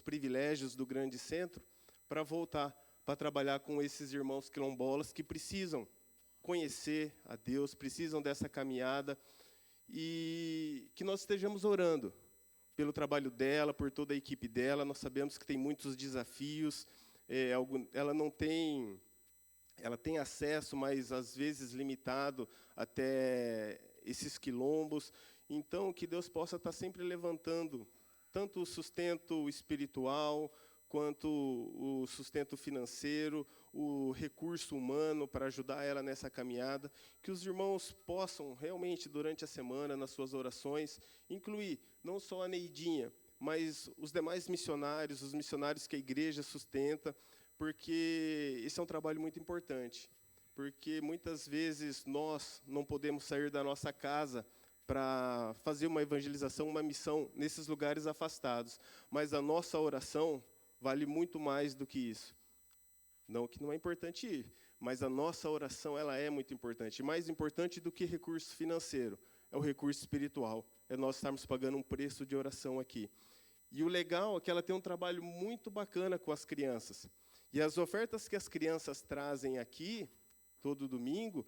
privilégios do grande centro, para voltar para trabalhar com esses irmãos quilombolas que precisam conhecer a Deus, precisam dessa caminhada, e que nós estejamos orando pelo trabalho dela, por toda a equipe dela. Nós sabemos que tem muitos desafios, ela tem acesso, mas às vezes limitado até esses quilombos. Então, que Deus possa estar sempre levantando tanto o sustento espiritual, quanto o sustento financeiro, o recurso humano para ajudar ela nessa caminhada, que os irmãos possam realmente, durante a semana, nas suas orações, incluir não só a Neidinha, mas os demais missionários, os missionários que a igreja sustenta, porque esse é um trabalho muito importante, porque muitas vezes nós não podemos sair da nossa casa para fazer uma evangelização, uma missão nesses lugares afastados, mas a nossa oração vale muito mais do que isso. Não que não é importante ir, mas a nossa oração ela é muito importante. Mais importante do que recurso financeiro é o recurso espiritual. É nós estarmos pagando um preço de oração aqui. E o legal é que ela tem um trabalho muito bacana com as crianças. E as ofertas que as crianças trazem aqui, todo domingo,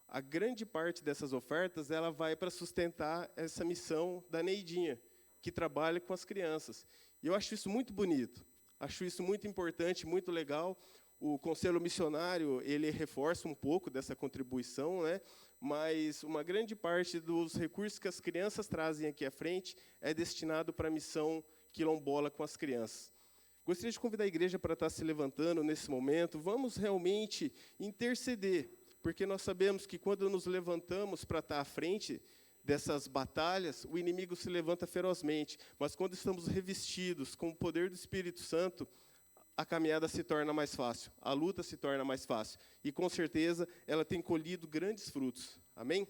a grande parte dessas ofertas ela vai para sustentar essa missão da Neidinha, que trabalha com as crianças. E eu acho isso muito bonito. Acho isso muito importante, muito legal. O Conselho Missionário, ele reforça um pouco dessa contribuição, né? Mas uma grande parte dos recursos que as crianças trazem aqui à frente é destinado para a missão quilombola com as crianças. Gostaria de convidar a igreja para estar se levantando nesse momento. Vamos realmente interceder, porque nós sabemos que quando nos levantamos para estar à frente dessas batalhas, o inimigo se levanta ferozmente, mas quando estamos revestidos com o poder do Espírito Santo, a caminhada se torna mais fácil, a luta se torna mais fácil, e com certeza ela tem colhido grandes frutos. Amém?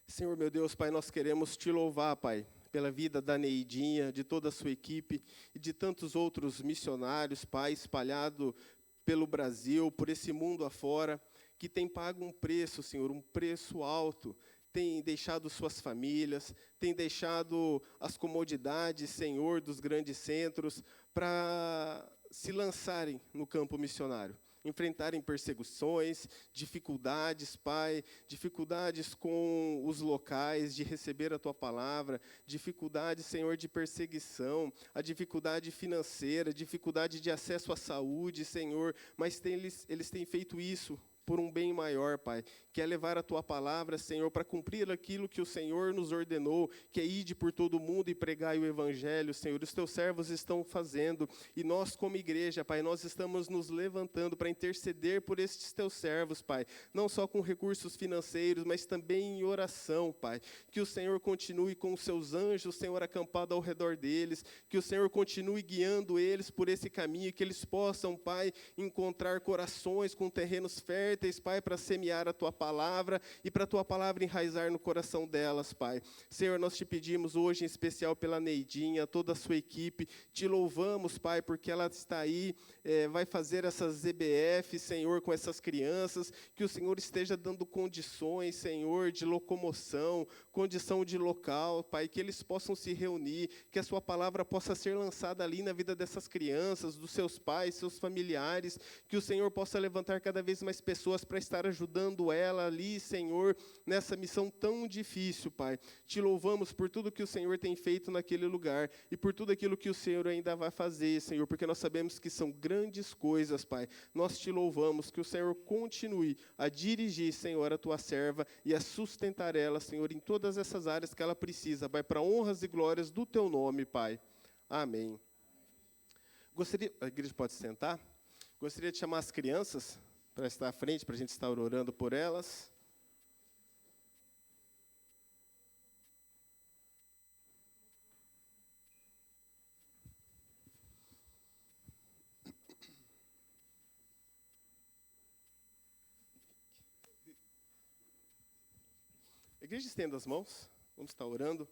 Senhor meu Deus, Pai, nós queremos te louvar, Pai, pela vida da Neidinha, de toda a sua equipe, e de tantos outros missionários, Pai, espalhado pelo Brasil, por esse mundo afora, que tem pago um preço, Senhor, um preço alto, tem deixado suas famílias, tem deixado as comodidades, Senhor, dos grandes centros, para se lançarem no campo missionário, enfrentarem perseguições, dificuldades, Pai, dificuldades com os locais, de receber a Tua palavra, dificuldades, Senhor, de perseguição, a dificuldade financeira, dificuldade de acesso à saúde, Senhor, mas eles têm feito isso por um bem maior, Pai, que é levar a Tua palavra, Senhor, para cumprir aquilo que o Senhor nos ordenou, que é ide por todo o mundo e pregai o Evangelho, Senhor. Os Teus servos estão fazendo, e nós, como igreja, Pai, nós estamos nos levantando para interceder por estes Teus servos, Pai, não só com recursos financeiros, mas também em oração, Pai, que o Senhor continue com os Seus anjos, Senhor, acampado ao redor deles, que o Senhor continue guiando eles por esse caminho, que eles possam, Pai, encontrar corações com terrenos férteis, Pai, para semear a Tua palavra e para a Tua palavra enraizar no coração delas, Pai. Senhor, nós te pedimos hoje, em especial pela Neidinha, toda a sua equipe, te louvamos, Pai, porque ela está aí, vai fazer essas EBF, Senhor, com essas crianças, que o Senhor esteja dando condições, Senhor, de locomoção, condição de local, Pai, que eles possam se reunir, que a sua palavra possa ser lançada ali na vida dessas crianças, dos seus pais, seus familiares, que o Senhor possa levantar cada vez mais pessoas para estar ajudando ela ali, Senhor, nessa missão tão difícil, Pai. Te louvamos por tudo que o Senhor tem feito naquele lugar e por tudo aquilo que o Senhor ainda vai fazer, Senhor, porque nós sabemos que são grandes coisas, Pai. Nós te louvamos, que o Senhor continue a dirigir, Senhor, a Tua serva e a sustentar ela, Senhor, em todas essas áreas que ela precisa, Pai, para honras e glórias do Teu nome, Pai. Amém. A igreja pode sentar? Gostaria de chamar as crianças para estar à frente, para a gente estar orando por elas. A igreja estenda as mãos, vamos estar orando.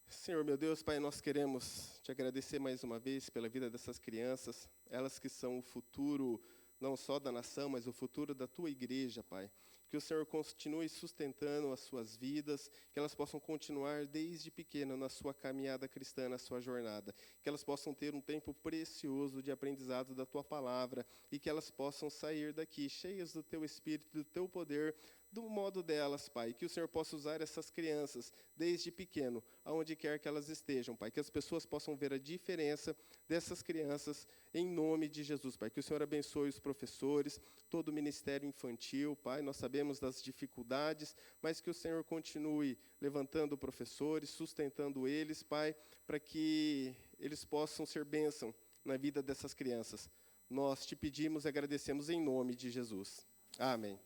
Senhor, meu Deus, Pai, nós queremos te agradecer mais uma vez pela vida dessas crianças, elas que são o futuro não só da nação, mas o futuro da Tua igreja, Pai. que o Senhor continue sustentando as suas vidas, que elas possam continuar desde pequena na sua caminhada cristã, na sua jornada, que elas possam ter um tempo precioso de aprendizado da Tua palavra e que elas possam sair daqui cheias do Teu Espírito, do Teu poder, do modo delas, Pai, que o Senhor possa usar essas crianças desde pequeno, aonde quer que elas estejam, Pai, que as pessoas possam ver a diferença dessas crianças em nome de Jesus, Pai, que o Senhor abençoe os professores, todo o ministério infantil, Pai, nós sabemos das dificuldades, mas que o Senhor continue levantando professores, sustentando eles, Pai, para que eles possam ser bênção na vida dessas crianças. Nós te pedimos e agradecemos em nome de Jesus. Amém.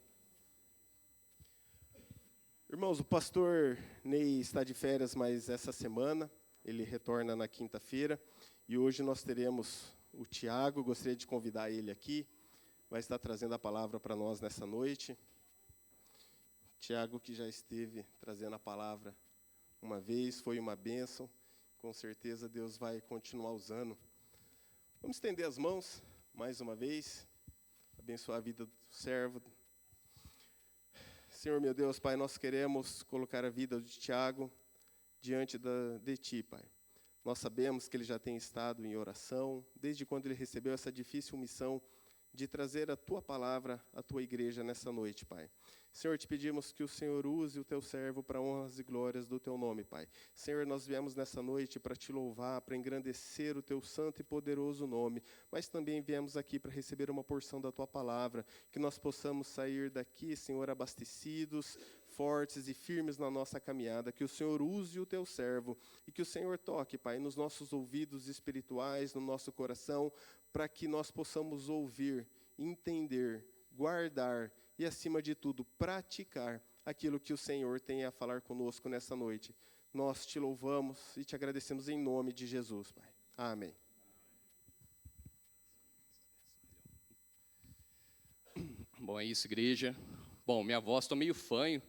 Irmãos, o pastor Ney está de férias, mas essa semana ele retorna na quinta-feira e hoje nós teremos o Tiago, gostaria de convidar ele aqui, vai estar trazendo a palavra para nós nessa noite. Tiago, que já esteve trazendo a palavra uma vez, foi uma bênção, com certeza Deus vai continuar usando. Vamos estender as mãos mais uma vez, abençoar a vida do servo. Senhor, meu Deus, Pai, nós queremos colocar a vida de Tiago diante de Ti, Pai. Nós sabemos que ele já tem estado em oração, desde quando ele recebeu essa difícil missão de trazer a Tua palavra à Tua igreja nessa noite, Pai. Senhor, te pedimos que o Senhor use o Teu servo para honras e glórias do Teu nome, Pai. Senhor, nós viemos nessa noite para Te louvar, para engrandecer o Teu santo e poderoso nome, mas também viemos aqui para receber uma porção da Tua palavra, que nós possamos sair daqui, Senhor, abastecidos, fortes e firmes na nossa caminhada, que o Senhor use o Teu servo e que o Senhor toque, Pai, nos nossos ouvidos espirituais, no nosso coração, para que nós possamos ouvir, entender, guardar e, acima de tudo, praticar aquilo que o Senhor tem a falar conosco nessa noite. Nós te louvamos e te agradecemos em nome de Jesus, Pai. Amém. Bom, é isso, igreja. Bom, minha voz está meio fanho,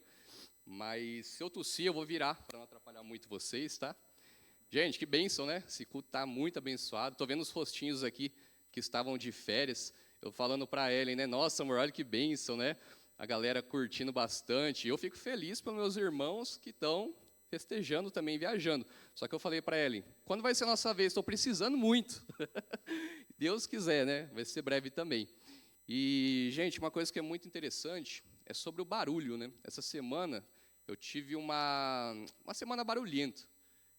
mas se eu tossir, eu vou virar para não atrapalhar muito vocês, tá? Gente, que bênção, né? Esse culto está muito abençoado. Estou vendo os rostinhos aqui que estavam de férias. Eu falando para a Ellen, né? Nossa, amor, olha que bênção, né? A galera curtindo bastante. Eu fico feliz pelos meus irmãos que estão festejando também, viajando. Só que eu falei para a Ellen, quando vai ser a nossa vez? Estou precisando muito. Deus quiser, né? Vai ser breve também. E, gente, uma coisa que é muito interessante é sobre o barulho, né? Essa semana eu tive uma semana barulhenta.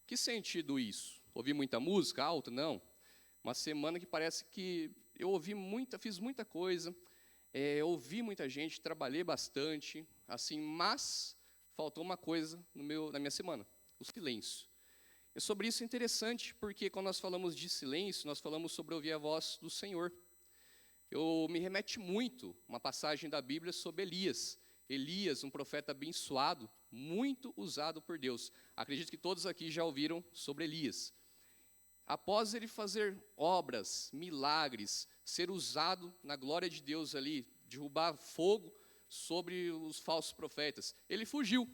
Que sentido isso? Ouvi muita música alta? Não. Uma semana que parece que eu fiz muita coisa, ouvi muita gente, trabalhei bastante, assim, mas faltou uma coisa na minha semana, o silêncio. E sobre isso é interessante, porque quando nós falamos de silêncio, nós falamos sobre ouvir a voz do Senhor. Eu me remete muito uma passagem da Bíblia sobre Elias. Elias, um profeta abençoado, muito usado por Deus. Acredito que todos aqui já ouviram sobre Elias. Após ele fazer obras, milagres, ser usado na glória de Deus ali, derrubar fogo sobre os falsos profetas, ele fugiu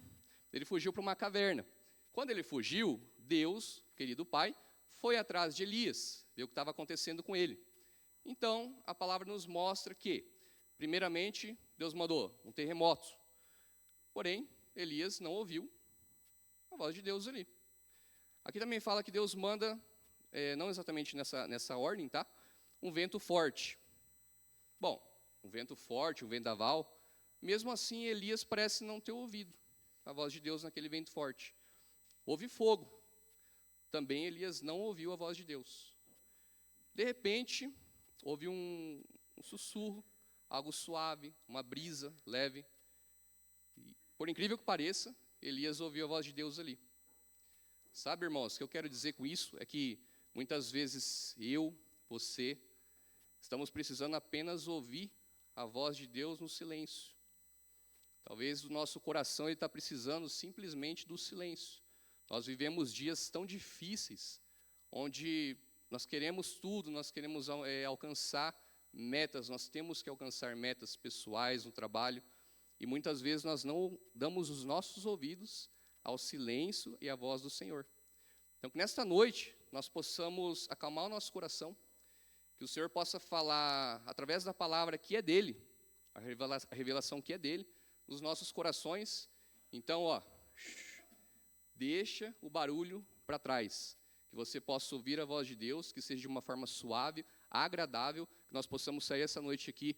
para uma caverna. Quando ele fugiu, Deus, querido Pai, foi atrás de Elias, ver o que estava acontecendo com ele. Então, a palavra nos mostra que, primeiramente, Deus mandou um terremoto. Porém, Elias não ouviu a voz de Deus ali. Aqui também fala que Deus manda, não exatamente nessa ordem, tá? Um vento forte. Bom, um vento forte, um vendaval. Mesmo assim, Elias parece não ter ouvido a voz de Deus naquele vento forte. Houve fogo. Também Elias não ouviu a voz de Deus. De repente, houve um sussurro, algo suave, uma brisa leve. E, por incrível que pareça, Elias ouviu a voz de Deus ali. Sabe, irmãos, o que eu quero dizer com isso é que muitas vezes eu, você, estamos precisando apenas ouvir a voz de Deus no silêncio. Talvez o nosso coração está precisando simplesmente do silêncio. Nós vivemos dias tão difíceis, onde nós queremos tudo, nós queremos alcançar metas, nós temos que alcançar metas pessoais no trabalho, e muitas vezes nós não damos os nossos ouvidos ao silêncio e à voz do Senhor. Então, que nesta noite nós possamos acalmar o nosso coração, que o Senhor possa falar através da palavra que é dele, a revelação que é dele, nos nossos corações. Então, ó, deixa o barulho para trás, que você possa ouvir a voz de Deus, que seja de uma forma suave, agradável, que nós possamos sair essa noite aqui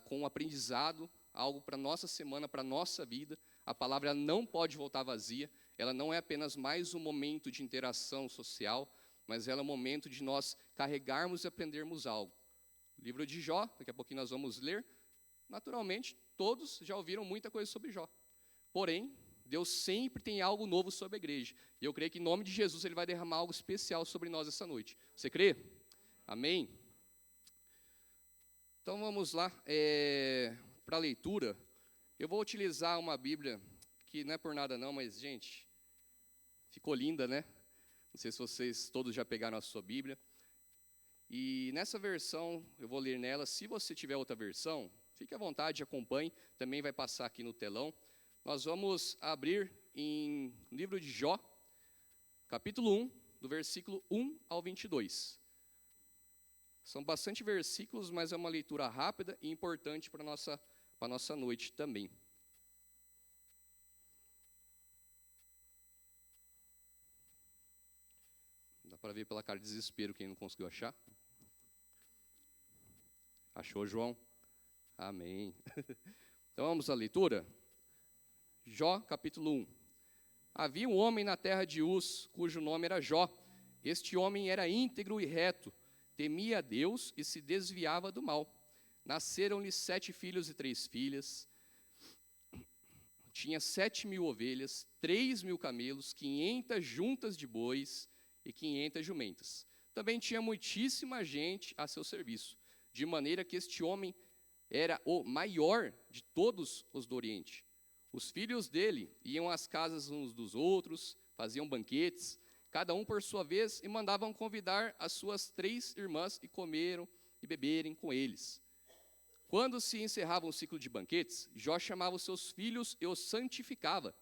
com um aprendizado, algo para a nossa semana, para a nossa vida. A palavra não pode voltar vazia, ela não é apenas mais um momento de interação social, mas ela é um momento de nós carregarmos e aprendermos algo. O livro de Jó, daqui a pouquinho nós vamos ler. Naturalmente, todos já ouviram muita coisa sobre Jó. Porém, Deus sempre tem algo novo sobre a igreja. E eu creio que em nome de Jesus Ele vai derramar algo especial sobre nós essa noite. Você crê? Amém? Então vamos lá para a leitura. Eu vou utilizar uma Bíblia que não é por nada não, mas, gente, ficou linda, né? Não sei se vocês todos já pegaram a sua Bíblia. E nessa versão, eu vou ler nela. Se você tiver outra versão, fique à vontade, acompanhe. Também vai passar aqui no telão. Nós vamos abrir em livro de Jó, capítulo 1, do versículo 1 ao 22. São bastante versículos, mas é uma leitura rápida e importante para a nossa noite também. Dá para ver pela cara de desespero quem não conseguiu achar. Achou, João? Amém. Então vamos à leitura. Jó, capítulo 1. Havia um homem na terra de Uz, cujo nome era Jó. Este homem era íntegro e reto, temia a Deus e se desviava do mal. Nasceram-lhe 7 filhos e 3 filhas. Tinha 7.000 ovelhas, 3.000 camelos, 500 juntas de bois e 500 jumentas. Também tinha muitíssima gente a seu serviço, de maneira que este homem era o maior de todos os do Oriente. Os filhos dele iam às casas uns dos outros, faziam banquetes, cada um por sua vez, e mandavam convidar as suas 3 irmãs e comeram e beberem com eles. Quando se encerrava um ciclo de banquetes, Jó chamava os seus filhos e os santificava.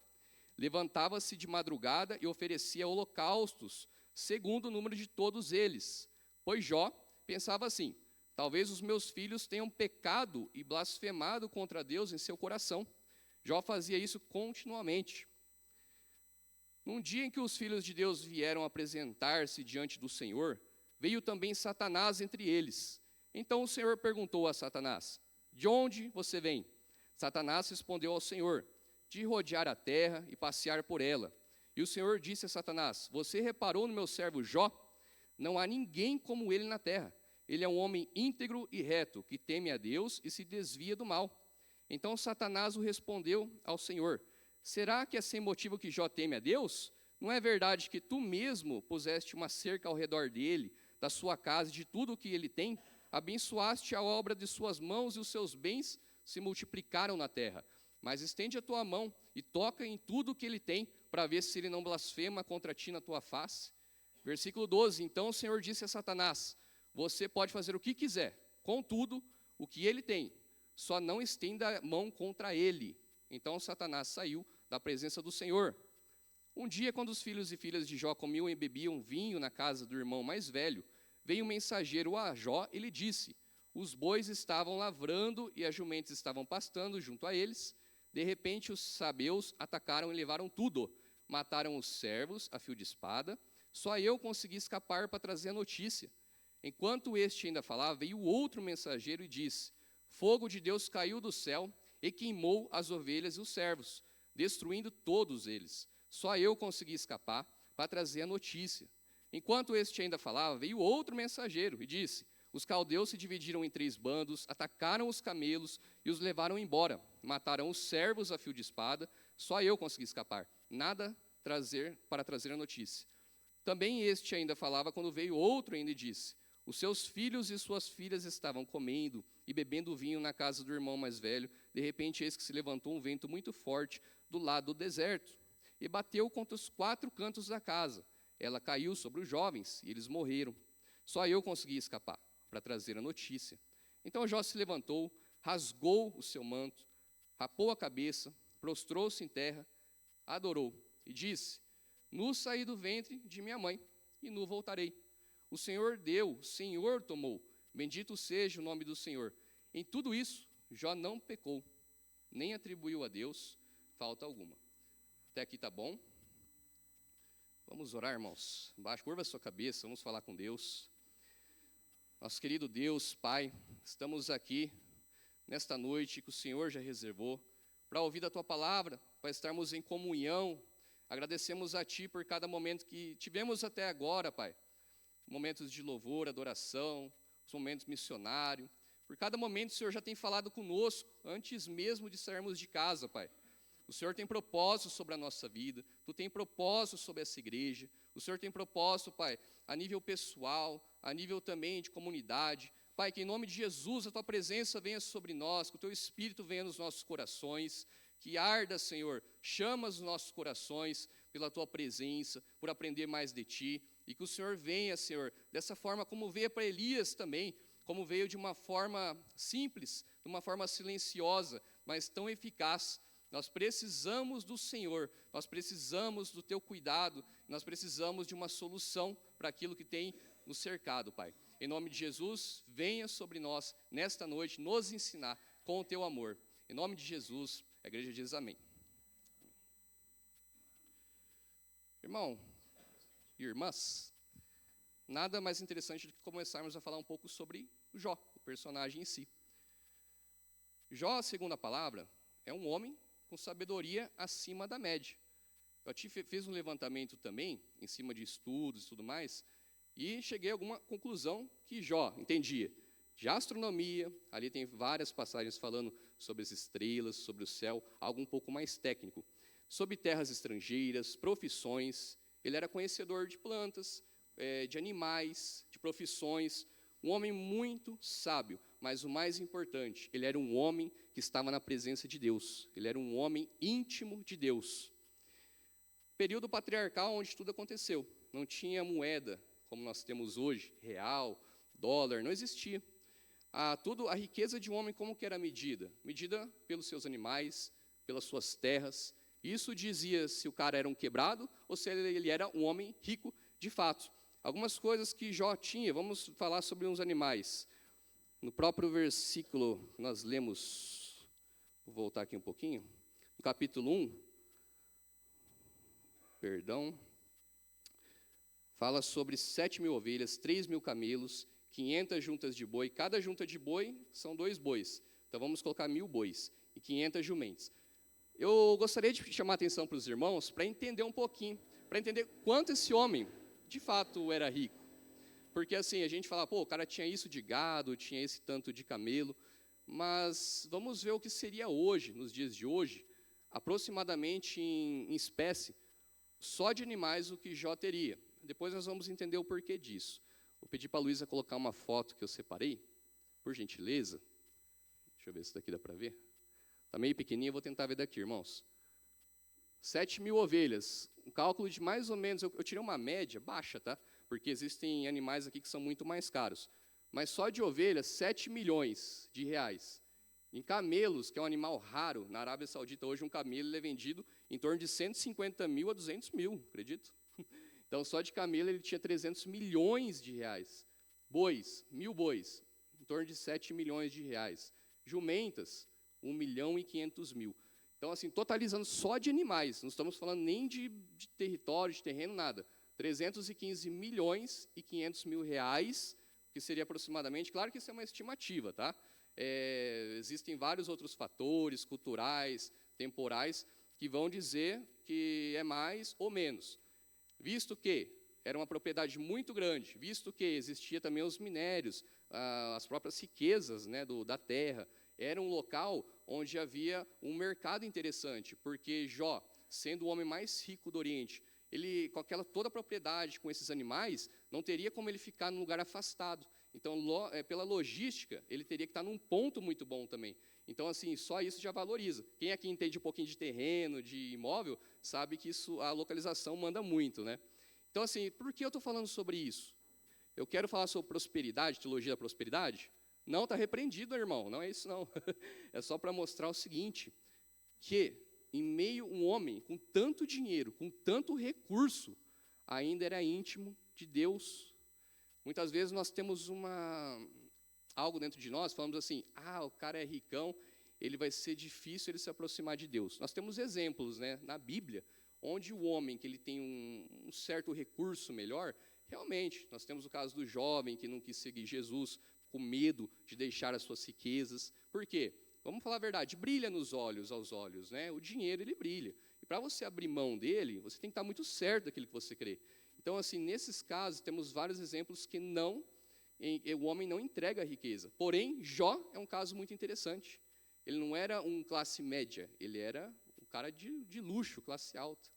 Levantava-se de madrugada e oferecia holocaustos, segundo o número de todos eles. Pois Jó pensava assim: talvez os meus filhos tenham pecado e blasfemado contra Deus em seu coração. Jó fazia isso continuamente. Num dia em que os filhos de Deus vieram apresentar-se diante do Senhor, veio também Satanás entre eles. Então o Senhor perguntou a Satanás: de onde você vem? Satanás respondeu ao Senhor: de rodear a terra e passear por ela. E o Senhor disse a Satanás: você reparou no meu servo Jó? Não há ninguém como ele na terra. Ele é um homem íntegro e reto, que teme a Deus e se desvia do mal. Então Satanás o respondeu ao Senhor: será que é sem motivo que Jó teme a Deus? Não é verdade que tu mesmo puseste uma cerca ao redor dele, da sua casa e de tudo o que ele tem? Abençoaste a obra de suas mãos e os seus bens se multiplicaram na terra. Mas estende a tua mão e toca em tudo o que ele tem, para ver se ele não blasfema contra ti na tua face. Versículo 12, então o Senhor disse a Satanás: você pode fazer o que quiser, contudo, o que ele tem, só não estenda a mão contra ele. Então Satanás saiu da presença do Senhor. Um dia, quando os filhos e filhas de Jó comiam e bebiam vinho na casa do irmão mais velho, veio um mensageiro a Jó e lhe disse: os bois estavam lavrando e as jumentas estavam pastando junto a eles. De repente os sabeus atacaram e levaram tudo. Mataram os servos a fio de espada. Só eu consegui escapar para trazer a notícia. Enquanto este ainda falava, veio outro mensageiro e disse: fogo de Deus caiu do céu e queimou as ovelhas e os servos, destruindo todos eles. Só eu consegui escapar para trazer a notícia. Enquanto este ainda falava, veio outro mensageiro e disse: os caldeus se dividiram em 3 bandos, atacaram os camelos e os levaram embora. Mataram os servos a fio de espada. Só eu consegui escapar, nada para trazer a notícia. Também este ainda falava quando veio outro ainda e disse: os seus filhos e suas filhas estavam comendo e bebendo vinho na casa do irmão mais velho. De repente, eis que se levantou um vento muito forte do lado do deserto e bateu contra os 4 cantos da casa. Ela caiu sobre os jovens e eles morreram. Só eu consegui escapar para trazer a notícia. Então Jó se levantou, rasgou o seu manto, rapou a cabeça, prostrou-se em terra, adorou e disse: nu saí do ventre de minha mãe e nu voltarei. O Senhor deu, o Senhor tomou. Bendito seja o nome do Senhor. Em tudo isso, Jó não pecou, nem atribuiu a Deus falta alguma. Até aqui tá bom? Vamos orar, irmãos. Curva a sua cabeça, vamos falar com Deus. Nosso querido Deus, Pai, estamos aqui nesta noite que o Senhor já reservou para ouvir da Tua palavra, para estarmos em comunhão. Agradecemos a Ti por cada momento que tivemos até agora, Pai. Momentos de louvor, adoração, os momentos missionários. Por cada momento o Senhor já tem falado conosco, antes mesmo de sairmos de casa, Pai. O Senhor tem propósito sobre a nossa vida, Tu tem propósito sobre essa igreja, o Senhor tem propósito, Pai, a nível pessoal, a nível também de comunidade. Pai, que em nome de Jesus a Tua presença venha sobre nós, que o Teu Espírito venha nos nossos corações, que arda, Senhor, chama os nossos corações pela Tua presença, por aprender mais de Ti, e que o Senhor venha, Senhor, dessa forma como veio para Elias também, como veio de uma forma simples, de uma forma silenciosa, mas tão eficaz. Nós precisamos do Senhor, nós precisamos do Teu cuidado, nós precisamos de uma solução para aquilo que tem nos cercado, Pai. Em nome de Jesus, venha sobre nós, nesta noite, nos ensinar com o Teu amor. Em nome de Jesus, a igreja diz amém. Irmão e irmãs, nada mais interessante do que começarmos a falar um pouco sobre Jó, o personagem em si. Jó, segundo a palavra, é um homem com sabedoria acima da média. Eu fiz um levantamento também, em cima de estudos e tudo mais, e cheguei a alguma conclusão que Jó entendia de astronomia, ali tem várias passagens falando sobre as estrelas, sobre o céu, algo um pouco mais técnico, sobre terras estrangeiras, profissões, ele era conhecedor de plantas, de animais, de profissões, um homem muito sábio, mas o mais importante, ele era um homem que estava na presença de Deus, ele era um homem íntimo de Deus. Período patriarcal onde tudo aconteceu, não tinha moeda como nós temos hoje, real, dólar, não existia. A riqueza de um homem como que era medida? Medida pelos seus animais, pelas suas terras. Isso dizia se o cara era um quebrado ou se ele era um homem rico de fato. Algumas coisas que Jó tinha, vamos falar sobre uns animais. No próprio versículo, nós lemos, vou voltar aqui um pouquinho, no capítulo 1, fala sobre 7.000 ovelhas, 3.000 camelos, 500 juntas de boi, cada junta de boi são 2 bois, então vamos colocar 1.000 bois e 500 jumentes. Eu gostaria de chamar a atenção para os irmãos para entender um pouquinho, para entender quanto esse homem de fato era rico. Porque assim, a gente fala, o cara tinha isso de gado, tinha esse tanto de camelo, mas vamos ver o que seria hoje, nos dias de hoje, aproximadamente em espécie, só de animais o que Jó teria. Depois nós vamos entender o porquê disso. Vou pedir para a Luísa colocar uma foto que eu separei, por gentileza. Deixa eu ver se daqui dá para ver. Está meio pequenininho, eu vou tentar ver daqui, irmãos. 7.000 ovelhas, um cálculo de mais ou menos, eu tirei uma média baixa, tá? Porque existem animais aqui que são muito mais caros. Mas só de ovelhas, 7 milhões de reais. Em camelos, que é um animal raro, na Arábia Saudita, hoje um camelo ele é vendido em torno de 150 mil a 200 mil, acredito? Então, só de camelo ele tinha 300 milhões de reais. Bois, 1.000 bois, em torno de 7 milhões de reais. Jumentas, 1.500.000. Então, assim, totalizando só de animais, não estamos falando nem de território, de terreno, nada. 315 milhões e 500 mil reais, que seria aproximadamente, claro que isso é uma estimativa, tá? Existem vários outros fatores, culturais, temporais, que vão dizer que é mais ou menos. Visto que era uma propriedade muito grande, visto que existia também os minérios, as próprias riquezas, né, da terra, era um local onde havia um mercado interessante, porque Jó, sendo o homem mais rico do Oriente, ele, com toda a propriedade, com esses animais, não teria como ele ficar num lugar afastado. Então, pela logística, ele teria que estar num ponto muito bom também. Então, assim, só isso já valoriza. Quem aqui entende um pouquinho de terreno, de imóvel, sabe que a localização manda muito, né? Então, assim, por que eu estou falando sobre isso? Eu quero falar sobre prosperidade, teologia da prosperidade? Não, está repreendido, irmão, não é isso não. É só para mostrar o seguinte, que em meio um homem com tanto dinheiro, com tanto recurso, ainda era íntimo de Deus. Muitas vezes nós temos algo dentro de nós, falamos assim, o cara é ricão, ele vai ser difícil ele se aproximar de Deus. Nós temos exemplos, né, na Bíblia, onde o homem que ele tem um certo recurso melhor, realmente, nós temos o caso do jovem que não quis seguir Jesus, com medo de deixar as suas riquezas. Por quê? Vamos falar a verdade, brilha nos olhos, aos olhos, né? O dinheiro, ele brilha. E para você abrir mão dele, você tem que estar muito certo daquilo que você crê. Então, assim, nesses casos, temos vários exemplos que o homem não entrega a riqueza. Porém, Jó é um caso muito interessante. Ele não era um classe média, ele era um cara de luxo, classe alta.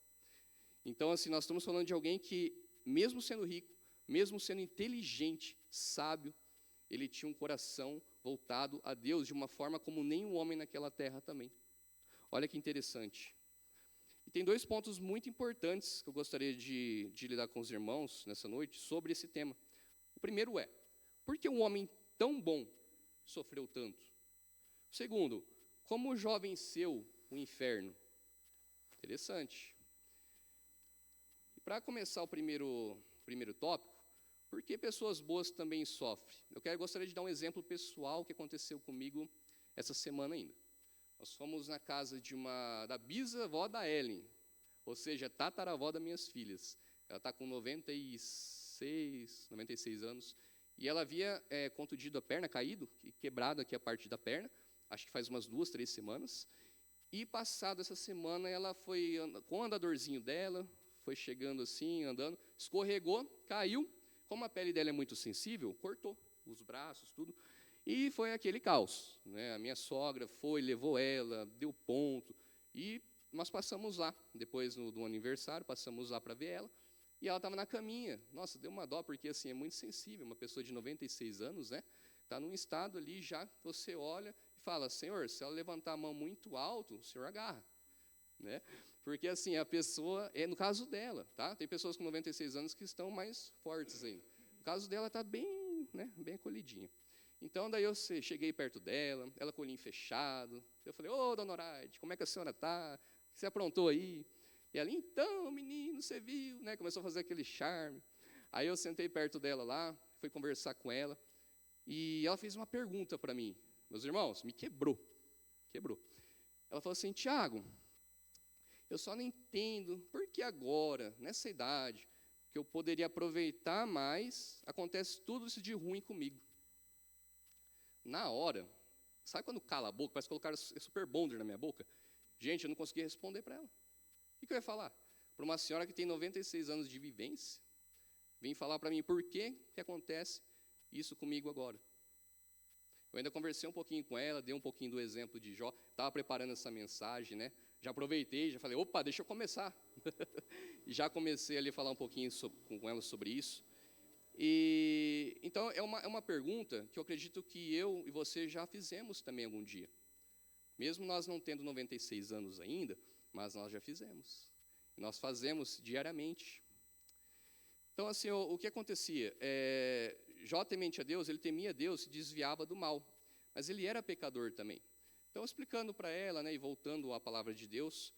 Então, assim, nós estamos falando de alguém que, mesmo sendo rico, mesmo sendo inteligente, sábio, ele tinha um coração voltado a Deus de uma forma como nenhum homem naquela terra também. Olha que interessante. E tem 2 pontos muito importantes que eu gostaria de lidar com os irmãos nessa noite sobre esse tema. O primeiro é, por que um homem tão bom sofreu tanto? O segundo, como Jó venceu o inferno? Interessante. E para começar o primeiro tópico, por que pessoas boas também sofrem? Gostaria de dar um exemplo pessoal que aconteceu comigo essa semana ainda. Nós fomos na casa da bisavó da Ellen, ou seja, tataravó das minhas filhas. Ela está com 96 anos, e ela havia contundido a perna, caído, quebrado aqui a parte da perna, acho que faz umas 2, 3 semanas, e passado essa semana ela foi, com o andadorzinho dela, foi chegando assim, andando, escorregou, caiu, como a pele dela é muito sensível, cortou os braços, tudo, e foi aquele caos, né? A minha sogra foi, levou ela, deu ponto, e nós passamos lá, depois do aniversário, passamos lá para ver ela, e ela estava na caminha. Nossa, deu uma dó, porque assim, é muito sensível, uma pessoa de 96 anos, né? Está num estado ali, já você olha e fala, Senhor, se ela levantar a mão muito alto, o Senhor agarra, né? Porque assim, a pessoa, no caso dela, tá? Tem pessoas com 96 anos que estão mais fortes ainda. No caso dela, está bem, né, bem acolhidinha. Então, daí eu cheguei perto dela, ela com o olhinho fechado. Eu falei, ô, dona Horaide, como é que a senhora está? O que você aprontou aí? E ela, então, menino, você viu, né? Começou a fazer aquele charme. Aí eu sentei perto dela lá, fui conversar com ela, e ela fez uma pergunta para mim. Meus irmãos, me quebrou. Ela falou assim, Tiago, eu só não entendo por que agora, nessa idade, que eu poderia aproveitar mais, acontece tudo isso de ruim comigo. Na hora, sabe quando cala a boca, parece que colocaram super bonder na minha boca? Gente, eu não conseguia responder para ela. O que eu ia falar? Para uma senhora que tem 96 anos de vivência, vem falar para mim por que acontece isso comigo agora. Eu ainda conversei um pouquinho com ela, dei um pouquinho do exemplo de Jó, estava preparando essa mensagem, né? Já aproveitei, já falei, opa, deixa eu começar. E já comecei ali a falar um pouquinho com ela sobre isso. E então é uma pergunta que eu acredito que eu e você já fizemos também algum dia. Mesmo nós não tendo 96 anos ainda, mas nós já fizemos. Nós fazemos diariamente. Então, assim, o que acontecia? Jó, temente a Deus, ele temia a Deus, se desviava do mal. Mas ele era pecador também. Então, explicando para ela, né, e voltando à palavra de Deus,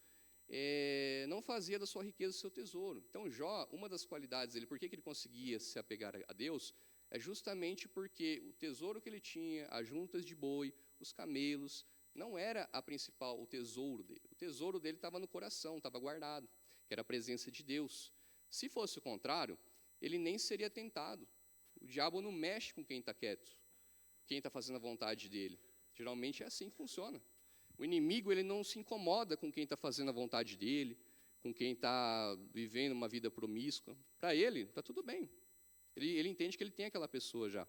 não fazia da sua riqueza o seu tesouro. Então, Jó, uma das qualidades dele, por que ele conseguia se apegar a Deus, é justamente porque o tesouro que ele tinha, as juntas de boi, os camelos, não era o tesouro dele. O tesouro dele estava no coração, estava guardado, que era a presença de Deus. Se fosse o contrário, ele nem seria tentado. O diabo não mexe com quem está quieto, quem está fazendo a vontade dele. Geralmente é assim que funciona. O inimigo, ele não se incomoda com quem está fazendo a vontade dele, com quem está vivendo uma vida promíscua. Para ele, está tudo bem. Ele entende que ele tem aquela pessoa já.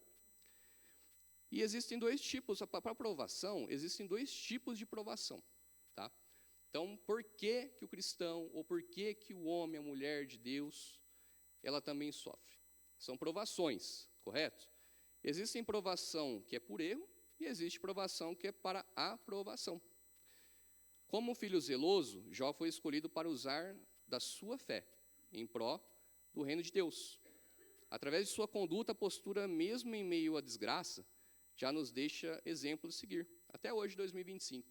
E existem 2 tipos, para provação, existem 2 tipos de provação. Tá? Então, por que o cristão, ou por que o homem, a mulher de Deus, ela também sofre? São provações, correto? Existe provação que é por erro, e existe provação que é para aprovação. Como filho zeloso, Jó foi escolhido para usar da sua fé em pró do reino de Deus. Através de sua conduta, postura, mesmo em meio à desgraça, já nos deixa exemplo de seguir, até hoje, 2025.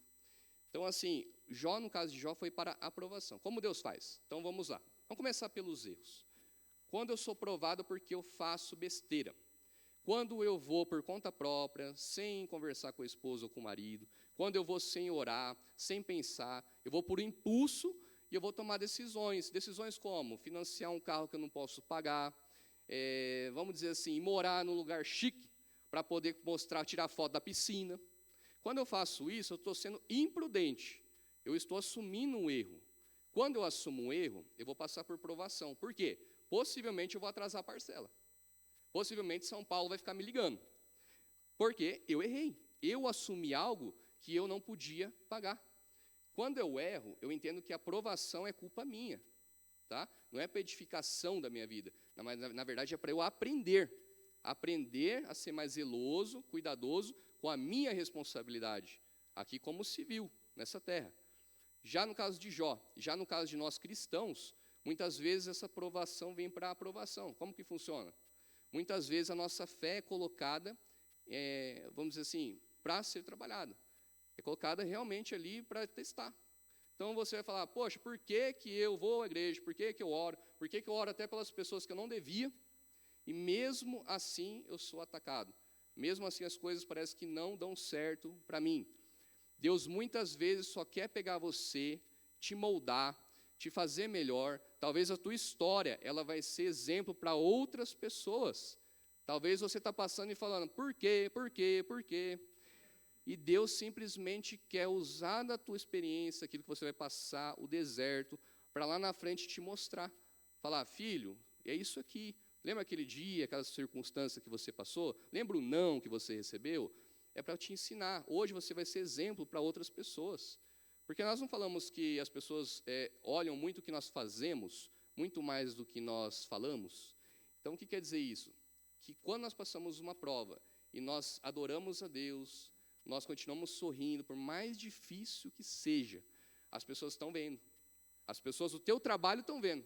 Então, assim, Jó, no caso de Jó, foi para aprovação. Como Deus faz? Então, vamos lá. Vamos começar pelos erros. Quando eu sou provado porque eu faço besteira. quando eu vou por conta própria, sem conversar com a esposa ou com o marido, quando eu vou sem orar, sem pensar, eu vou por impulso e eu vou tomar decisões. Decisões como financiar um carro que eu não posso pagar, vamos dizer assim, morar num lugar chique para poder mostrar, tirar foto da piscina. Quando eu faço isso, eu estou sendo imprudente. Eu estou assumindo um erro. Quando eu assumo um erro, eu vou passar por provação. Por quê? Possivelmente eu vou atrasar a parcela. Possivelmente São Paulo vai ficar me ligando. Porque eu errei. Eu assumi algo que eu não podia pagar. Quando eu erro, eu entendo que a provação é culpa minha. Tá? Não é para edificação da minha vida. Na verdade, é para eu aprender. Aprender a ser mais zeloso, cuidadoso com a minha responsabilidade. Aqui como civil, nessa terra. Já no caso de Jó, já no caso de nós cristãos, muitas vezes essa provação vem para a aprovação. Como que funciona? Muitas vezes a nossa fé é colocada, vamos dizer assim, para ser trabalhada. É colocada realmente ali para testar. Então você vai falar, poxa, por que que eu vou à igreja? Por que que eu oro? Por que que eu oro até pelas pessoas que eu não devia? E mesmo assim eu sou atacado. Mesmo assim as coisas parecem que não dão certo para mim. Deus muitas vezes só quer pegar você, te moldar, te fazer melhor. Talvez a tua história ela vai ser exemplo para outras pessoas. Talvez você está passando e falando, por quê, por quê, por quê? E Deus simplesmente quer usar da tua experiência, aquilo que você vai passar, o deserto, para lá na frente te mostrar. Falar, filho, é isso aqui. Lembra aquele dia, aquela circunstância que você passou? Lembra o não que você recebeu? É para te ensinar. Hoje você vai ser exemplo para outras pessoas. Porque nós não falamos que as pessoas olham muito o que nós fazemos, muito mais do que nós falamos. Então, o que quer dizer isso? Que quando nós passamos uma prova e nós adoramos a Deus, nós continuamos sorrindo, por mais difícil que seja, as pessoas estão vendo. As pessoas do teu trabalho estão vendo.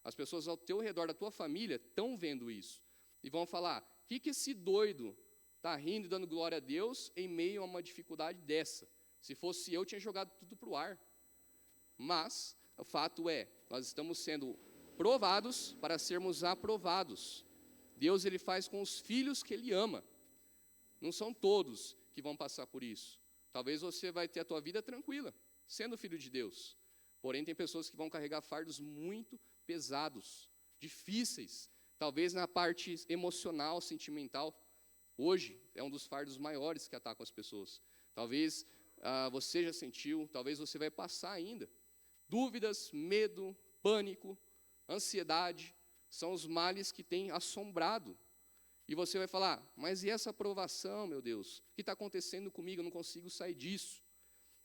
As pessoas ao teu redor, da tua família, estão vendo isso. E vão falar, o que esse doido está rindo e dando glória a Deus em meio a uma dificuldade dessa? Se fosse eu, tinha jogado tudo para o ar. Mas, o fato é, nós estamos sendo provados para sermos aprovados. Deus ele faz com os filhos que Ele ama. Não são todos que vão passar por isso. Talvez você vai ter a tua vida tranquila, sendo filho de Deus. Porém, tem pessoas que vão carregar fardos muito pesados, difíceis. Talvez na parte emocional, sentimental. Hoje é um dos fardos maiores que atacam as pessoas. Talvez você já sentiu, talvez você vai passar ainda. Dúvidas, medo, pânico, ansiedade, são os males que têm assombrado. E você vai falar, mas e essa aprovação, meu Deus? O que está acontecendo comigo? Eu não consigo sair disso.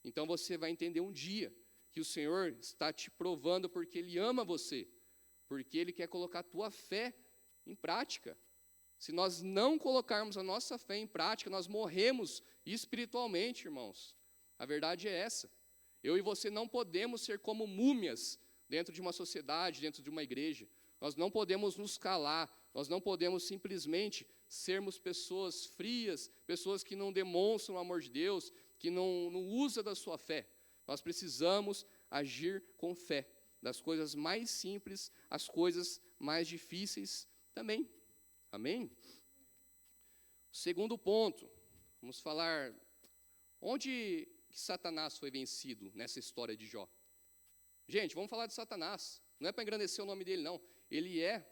Então você vai entender um dia que o Senhor está te provando porque Ele ama você, porque Ele quer colocar a tua fé em prática. Se nós não colocarmos a nossa fé em prática, nós morremos espiritualmente, irmãos. A verdade é essa. Eu e você não podemos ser como múmias dentro de uma sociedade, dentro de uma igreja. Nós não podemos nos calar, nós não podemos simplesmente sermos pessoas frias, pessoas que não demonstram o amor de Deus, que não usam da sua fé. Nós precisamos agir com fé, das coisas mais simples às coisas mais difíceis também. Amém? Segundo ponto, vamos falar onde que Satanás foi vencido nessa história de Jó. Gente, vamos falar de Satanás. Não é para engrandecer o nome dele, não. Ele é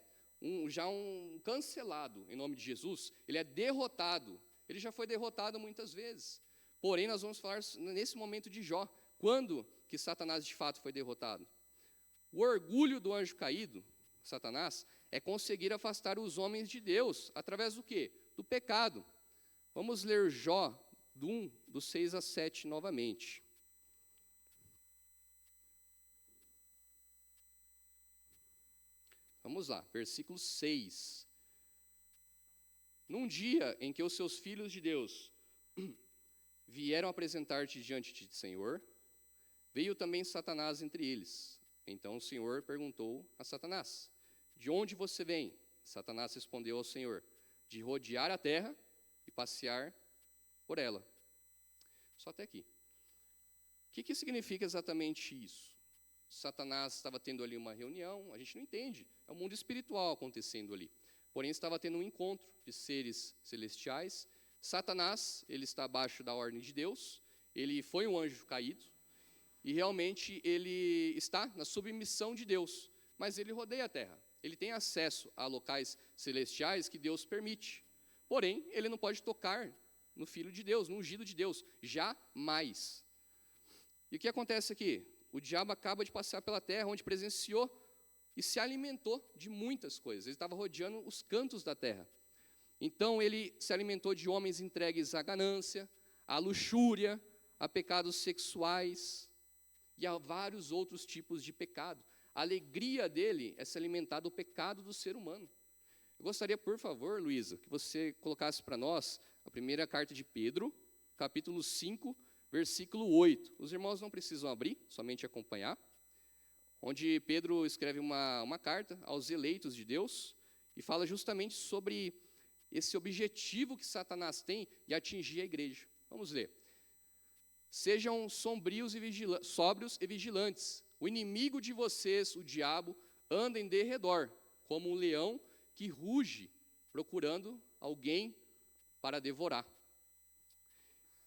já um cancelado em nome de Jesus. Ele é derrotado. Ele já foi derrotado muitas vezes. Porém, nós vamos falar nesse momento de Jó. Quando que Satanás de fato foi derrotado? O orgulho do anjo caído, Satanás, é conseguir afastar os homens de Deus. Através do quê? Do pecado. Vamos ler Jó, do 6 a 7 novamente. Vamos lá, versículo 6. Num dia em que os seus filhos de Deus vieram apresentar-te diante de Senhor, veio também Satanás entre eles. Então o Senhor perguntou a Satanás, de onde você vem? Satanás respondeu ao Senhor, de rodear a terra e passear por ela. Só até aqui. O que significa exatamente isso? Satanás estava tendo ali uma reunião, a gente não entende, é o mundo espiritual acontecendo ali. porém estava tendo um encontro de seres celestiais. Satanás, ele está abaixo da ordem de Deus, ele foi um anjo caído, e realmente ele está na submissão de Deus, mas ele rodeia a terra. Ele tem acesso a locais celestiais que Deus permite. Porém, ele não pode tocar no Filho de Deus, no ungido de Deus, jamais. E o que acontece aqui? O diabo acaba de passar pela terra, onde presenciou e se alimentou de muitas coisas. Ele estava rodeando os cantos da terra. Então, ele se alimentou de homens entregues à ganância, à luxúria, a pecados sexuais e a vários outros tipos de pecado. A alegria dele é se alimentar do pecado do ser humano. Eu gostaria, por favor, Luísa, que você colocasse para nós a primeira carta de Pedro, capítulo 5, versículo 8. Os irmãos não precisam abrir, somente acompanhar. Onde Pedro escreve uma carta aos eleitos de Deus e fala justamente sobre esse objetivo que Satanás tem de atingir a igreja. Vamos ler. Sejam sóbrios e vigilantes. O inimigo de vocês, o diabo, anda em derredor, como um leão que ruge, procurando alguém para devorar.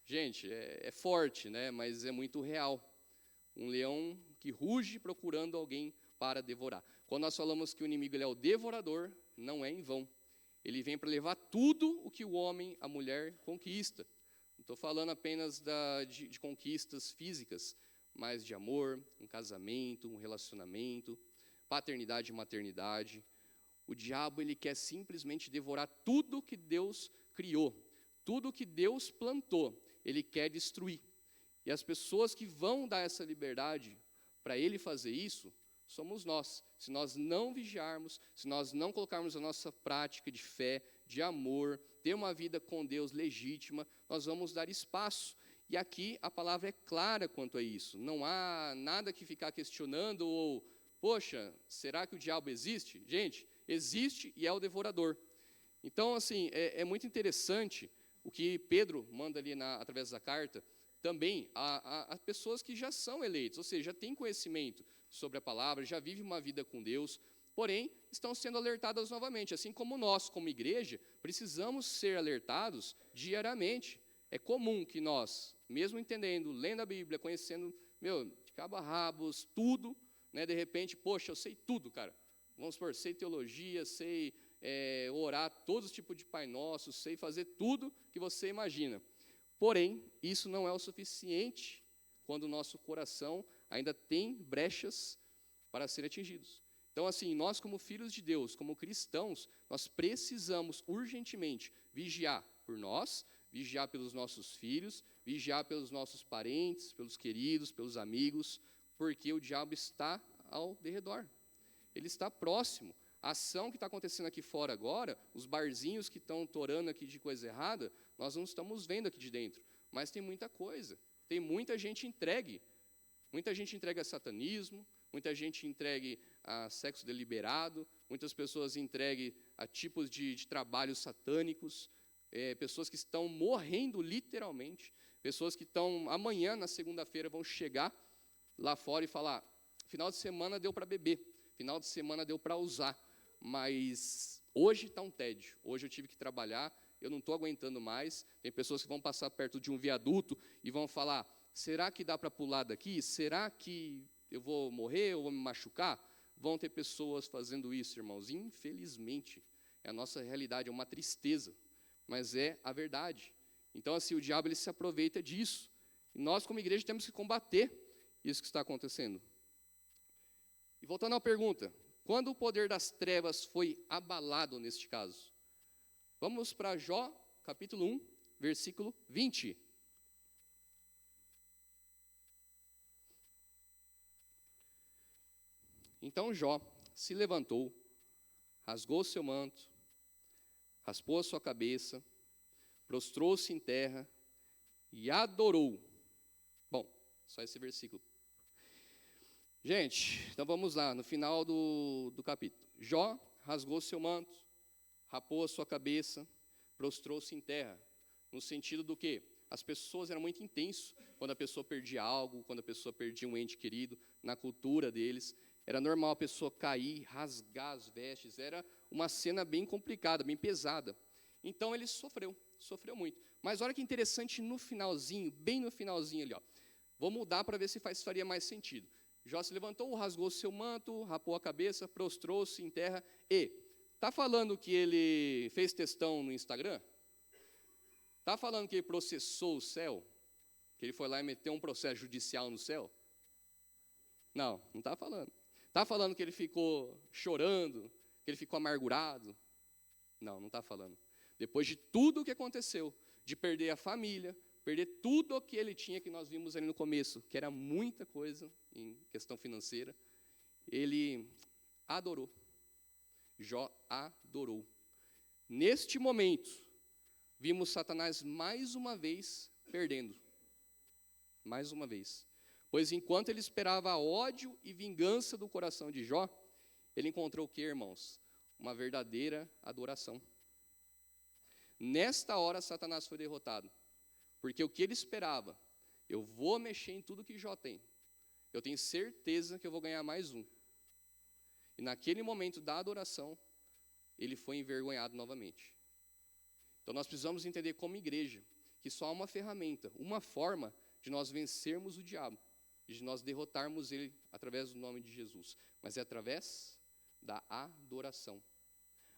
Gente, é forte, né? Mas é muito real. Um leão que ruge procurando alguém para devorar. Quando nós falamos que o inimigo ele é o devorador, não é em vão. Ele vem para levar tudo o que o homem, a mulher, conquista. Não estou falando apenas de conquistas físicas, mas de amor, um casamento, um relacionamento, paternidade e maternidade. O diabo ele quer simplesmente devorar tudo que Deus criou, tudo que Deus plantou, ele quer destruir. E as pessoas que vão dar essa liberdade para ele fazer isso, somos nós. Se nós não vigiarmos, se nós não colocarmos a nossa prática de fé, de amor, ter uma vida com Deus legítima, nós vamos dar espaço. E aqui a palavra é clara quanto a isso. Não há nada que ficar questionando ou, poxa, será que o diabo existe? Gente, existe e é o devorador. Então, assim, é muito interessante o que Pedro manda ali através da carta, também a pessoas que já são eleitos, ou seja, já têm conhecimento sobre a palavra, já vivem uma vida com Deus, porém, estão sendo alertadas novamente, assim como nós, como igreja, precisamos ser alertados diariamente. É comum que nós, mesmo entendendo, lendo a Bíblia, conhecendo, de cabo a rabos, tudo, né, de repente, poxa, eu sei tudo, cara. Vamos supor, sei teologia, sei orar todos os tipos de Pai Nosso, sei fazer tudo que você imagina. Porém, isso não é o suficiente quando o nosso coração ainda tem brechas para serem atingidos. Então, assim, nós como filhos de Deus, como cristãos, nós precisamos urgentemente vigiar por nós, vigiar pelos nossos filhos, vigiar pelos nossos parentes, pelos queridos, pelos amigos, porque o diabo está ao derredor. Ele está próximo. A ação que está acontecendo aqui fora agora, os barzinhos que estão torando aqui de coisa errada, nós não estamos vendo aqui de dentro. Mas tem muita coisa. Tem muita gente entregue. Muita gente entregue a satanismo, muita gente entregue a sexo deliberado, muitas pessoas entregue a tipos de trabalhos satânicos, pessoas que estão morrendo literalmente, pessoas que estão amanhã, na segunda-feira, vão chegar lá fora e falar, final de semana deu para beber, final de semana deu para usar, mas hoje está um tédio, hoje eu tive que trabalhar, eu não estou aguentando mais. Tem pessoas que vão passar perto de um viaduto e vão falar, será que dá para pular daqui? Será que eu vou morrer ou vou me machucar? Vão ter pessoas fazendo isso, irmãos, infelizmente, é a nossa realidade, é uma tristeza, mas é a verdade. Então, assim, o diabo ele se aproveita disso, e nós como igreja temos que combater isso que está acontecendo. E voltando à pergunta, quando o poder das trevas foi abalado neste caso? Vamos para Jó, capítulo 1, versículo 20. Então Jó se levantou, rasgou seu manto, raspou a sua cabeça, prostrou-se em terra e adorou. Bom, só esse versículo. Gente, então vamos lá, no final do capítulo. Jó rasgou seu manto, rapou a sua cabeça, prostrou-se em terra. No sentido do quê? As pessoas eram muito intenso quando a pessoa perdia algo, quando a pessoa perdia um ente querido, na cultura deles. Era normal a pessoa cair, rasgar as vestes, era uma cena bem complicada, bem pesada. Então ele sofreu muito. Mas olha que interessante no finalzinho, bem no finalzinho ali, ó. Vou mudar para ver se faria mais sentido. Jó se levantou, rasgou seu manto, rapou a cabeça, prostrou-se em terra e... Está falando que ele fez textão no Instagram? Está falando que ele processou o céu? Que ele foi lá e meteu um processo judicial no céu? Não está falando. Está falando que ele ficou chorando, que ele ficou amargurado? Não está falando. Depois de tudo o que aconteceu, de perder a família, perder tudo o que ele tinha, que nós vimos ali no começo, que era muita coisa em questão financeira, ele adorou. Jó adorou. Neste momento, vimos Satanás mais uma vez perdendo. Mais uma vez. Pois enquanto ele esperava ódio e vingança do coração de Jó, ele encontrou o que, irmãos? Uma verdadeira adoração. Nesta hora, Satanás foi derrotado. Porque o que ele esperava, eu vou mexer em tudo que Jó tem. Eu tenho certeza que eu vou ganhar mais um. E naquele momento da adoração, ele foi envergonhado novamente. Então nós precisamos entender como igreja, que só há uma ferramenta, uma forma de nós vencermos o diabo, de nós derrotarmos ele através do nome de Jesus. Mas é através da adoração.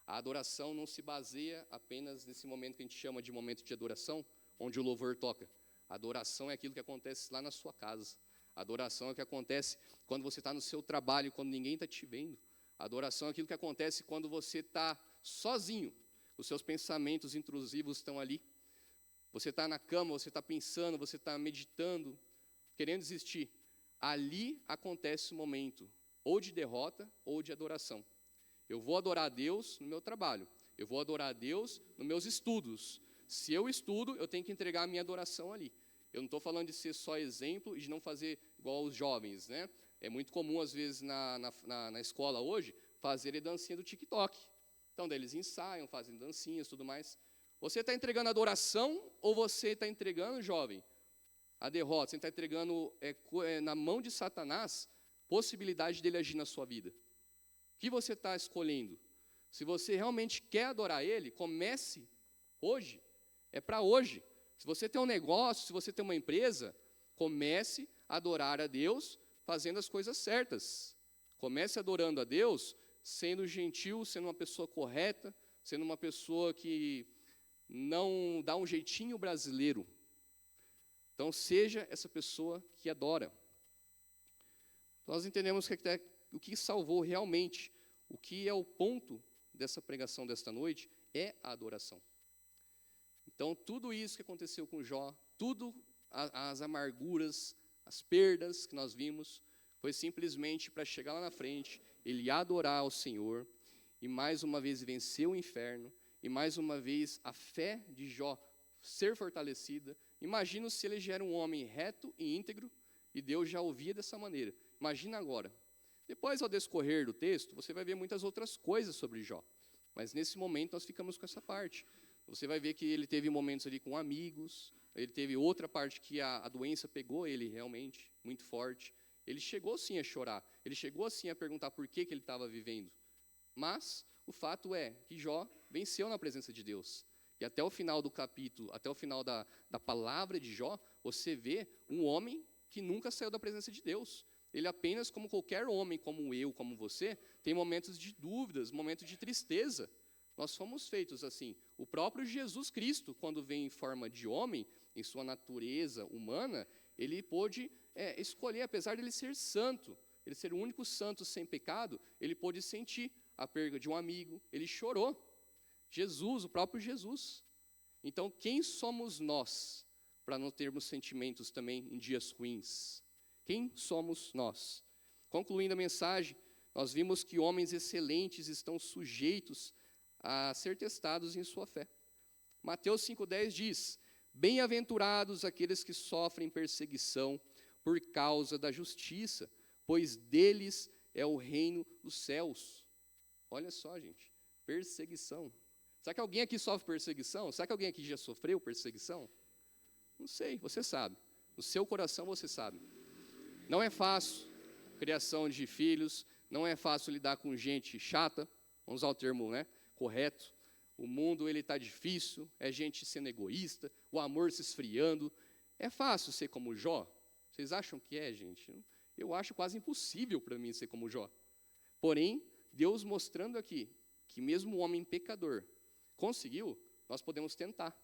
A adoração não se baseia apenas nesse momento que a gente chama de momento de adoração, onde o louvor toca. A adoração é aquilo que acontece lá na sua casa. A adoração é o que acontece quando você está no seu trabalho, quando ninguém está te vendo. A adoração é aquilo que acontece quando você está sozinho. Os seus pensamentos intrusivos estão ali. Você está na cama, você está pensando, você está meditando, querendo desistir. Ali acontece o momento, ou de derrota, ou de adoração. Eu vou adorar a Deus no meu trabalho. Eu vou adorar a Deus nos meus estudos. Se eu estudo, eu tenho que entregar a minha adoração ali. Eu não estou falando de ser só exemplo e de não fazer igual os jovens, né? É muito comum, às vezes, na escola hoje, fazerem dancinha do TikTok. Então, daí eles ensaiam, fazem dancinhas e tudo mais. Você está entregando adoração ou você está entregando, jovem, a derrota? Você está entregando na mão de Satanás possibilidade dele agir na sua vida. O que você está escolhendo? Se você realmente quer adorar ele, comece hoje. É para hoje. Se você tem um negócio, se você tem uma empresa, comece a adorar a Deus fazendo as coisas certas. Comece adorando a Deus, sendo gentil, sendo uma pessoa correta, sendo uma pessoa que não dá um jeitinho brasileiro. Então, seja essa pessoa que adora. Nós entendemos o que salvou realmente, o que é o ponto dessa pregação desta noite, é a adoração. Então, tudo isso que aconteceu com Jó, tudo as amarguras, as perdas que nós vimos, foi simplesmente para chegar lá na frente, ele adorar ao Senhor, e mais uma vez vencer o inferno, e mais uma vez a fé de Jó ser fortalecida. Imagina se ele já era um homem reto e íntegro, e Deus já ouvia dessa maneira. Imagina agora. Depois, ao descorrer do texto, você vai ver muitas outras coisas sobre Jó. Mas nesse momento nós ficamos com essa parte. Você vai ver que ele teve momentos ali com amigos, ele teve outra parte que a doença pegou ele realmente, muito forte. Ele chegou sim a chorar, ele chegou sim a perguntar por que ele estava vivendo. Mas o fato é que Jó venceu na presença de Deus. E até o final do capítulo, até o final da palavra de Jó, você vê um homem que nunca saiu da presença de Deus. Ele apenas, como qualquer homem, como eu, como você, tem momentos de dúvidas, momentos de tristeza. Nós fomos feitos assim. O próprio Jesus Cristo, quando vem em forma de homem, em sua natureza humana, ele pôde escolher, apesar de ele ser santo, ele ser o único santo sem pecado, ele pôde sentir a perda de um amigo, ele chorou. Jesus, o próprio Jesus. Então, quem somos nós para não termos sentimentos também em dias ruins? Quem somos nós? Concluindo a mensagem, nós vimos que homens excelentes estão sujeitos a ser testados em sua fé. Mateus 5,10 diz: bem-aventurados aqueles que sofrem perseguição por causa da justiça, pois deles é o reino dos céus. Olha só, gente, perseguição. Será que alguém aqui sofre perseguição? Será que alguém aqui já sofreu perseguição? Não sei, você sabe. No seu coração você sabe. Não é fácil a criação de filhos, não é fácil lidar com gente chata, vamos usar o termo, né, correto. O mundo está difícil, é gente sendo egoísta, o amor se esfriando. É fácil ser como Jó? Vocês acham que é, gente? Eu acho quase impossível para mim ser como Jó. Porém, Deus mostrando aqui que mesmo o homem pecador conseguiu, nós podemos tentar.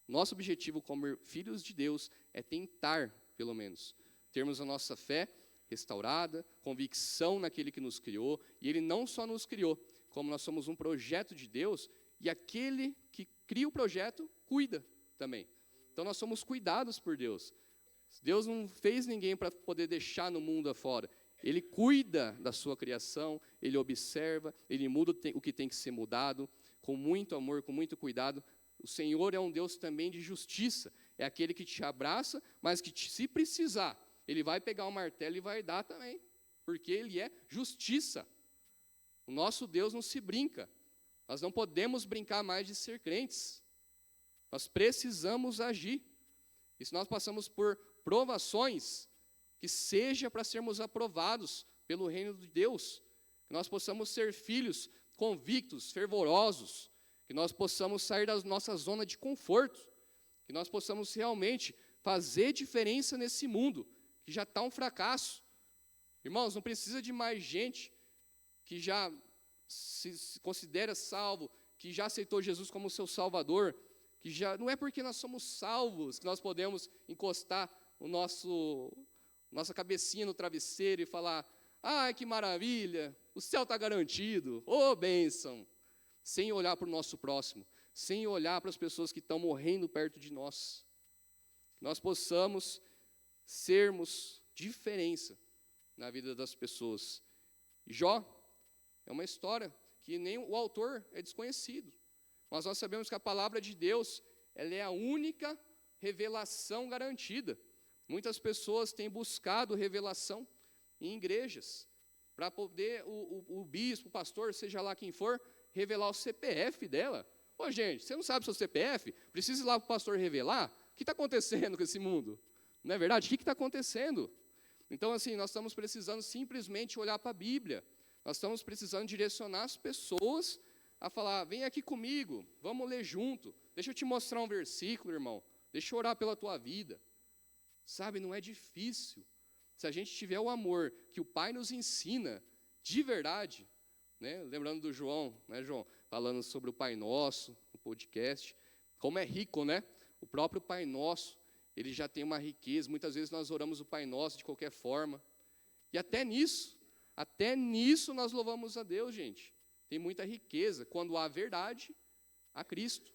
Nosso objetivo como filhos de Deus é tentar, pelo menos, termos a nossa fé restaurada, convicção naquele que nos criou, e Ele não só nos criou, como nós somos um projeto de Deus, e aquele que cria o projeto, cuida também. Então nós somos cuidados por Deus. Deus não fez ninguém para poder deixar no mundo afora. Ele cuida da sua criação, Ele observa, Ele muda o que tem que ser mudado, com muito amor, com muito cuidado. O Senhor é um Deus também de justiça, é aquele que te abraça, mas que se precisar, Ele vai pegar um martelo e vai dar também, porque Ele é justiça. O nosso Deus não se brinca, nós não podemos brincar mais de ser crentes, nós precisamos agir, e se nós passamos por provações, que seja para sermos aprovados pelo reino de Deus, que nós possamos ser filhos convictos, fervorosos, que nós possamos sair da nossa zona de conforto, que nós possamos realmente fazer diferença nesse mundo, que já está um fracasso. Irmãos, não precisa de mais gente que já se considera salvo, que já aceitou Jesus como seu Salvador, que já não é porque nós somos salvos que nós podemos encostar nossa cabecinha no travesseiro e falar: ai, que maravilha, o céu está garantido, ô bênção, sem olhar para o nosso próximo, sem olhar para as pessoas que estão morrendo perto de nós. Nós possamos sermos diferença na vida das pessoas. Jó é uma história que nem o autor é desconhecido, mas nós sabemos que a palavra de Deus, ela é a única revelação garantida. Muitas pessoas têm buscado revelação em igrejas, para poder o bispo, o pastor, seja lá quem for, revelar o CPF dela. Ô, gente, você não sabe o seu CPF? Precisa ir lá para o pastor revelar? O que está acontecendo com esse mundo? Não é verdade? O que está acontecendo? Então, assim, nós estamos precisando simplesmente olhar para a Bíblia. Nós estamos precisando direcionar as pessoas a falar: vem aqui comigo, vamos ler junto. Deixa eu te mostrar um versículo, irmão. Deixa eu orar pela tua vida. Sabe, não é difícil. Se a gente tiver o amor que o Pai nos ensina, de verdade, né? Lembrando do João, né, João? Falando sobre o Pai Nosso, no podcast. Como é rico, né? O próprio Pai Nosso, ele já tem uma riqueza. Muitas vezes nós oramos o Pai Nosso de qualquer forma. E até nisso nós louvamos a Deus, gente. Tem muita riqueza. Quando há verdade, há Cristo.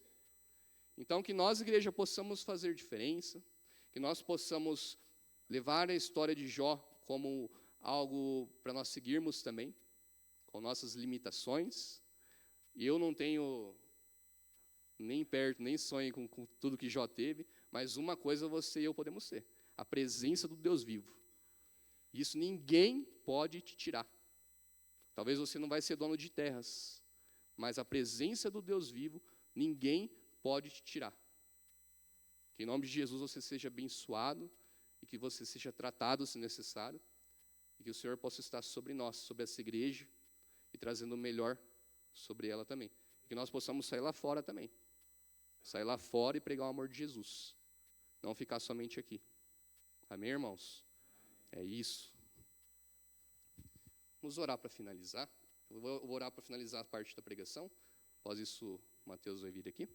Então, que nós, igreja, possamos fazer diferença, que nós possamos levar a história de Jó como algo para nós seguirmos também, com nossas limitações. E eu não tenho nem perto, nem sonho com tudo que Jó teve, mas uma coisa você e eu podemos ter: a presença do Deus vivo. Isso ninguém pode te tirar. Talvez você não vai ser dono de terras, mas a presença do Deus vivo, ninguém pode te tirar. Que em nome de Jesus você seja abençoado e que você seja tratado, se necessário, e que o Senhor possa estar sobre nós, sobre essa igreja, e trazendo o melhor sobre ela também. E que nós possamos sair lá fora também. Sair lá fora e pregar o amor de Jesus. Não ficar somente aqui. Amém, irmãos? É isso. Vamos orar para finalizar. Eu vou orar para finalizar a parte da pregação. Após isso, o Mateus vai vir aqui.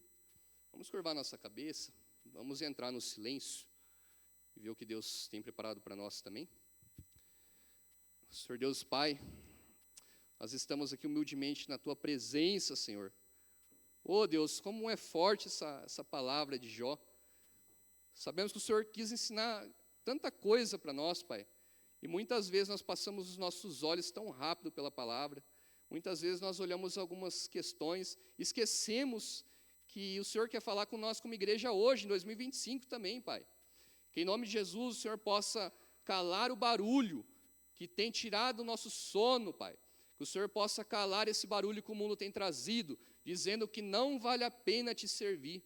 Vamos curvar nossa cabeça. Vamos entrar no silêncio e ver o que Deus tem preparado para nós também. Senhor Deus Pai, nós estamos aqui humildemente na Tua presença, Senhor. Oh Deus, como é forte essa palavra de Jó. Sabemos que o Senhor quis ensinar tanta coisa para nós, Pai. E muitas vezes nós passamos os nossos olhos tão rápido pela palavra. Muitas vezes nós olhamos algumas questões, esquecemos que o Senhor quer falar com nós como igreja hoje, em 2025 também, Pai. Que em nome de Jesus o Senhor possa calar o barulho que tem tirado o nosso sono, Pai. Que o Senhor possa calar esse barulho que o mundo tem trazido, dizendo que não vale a pena te servir,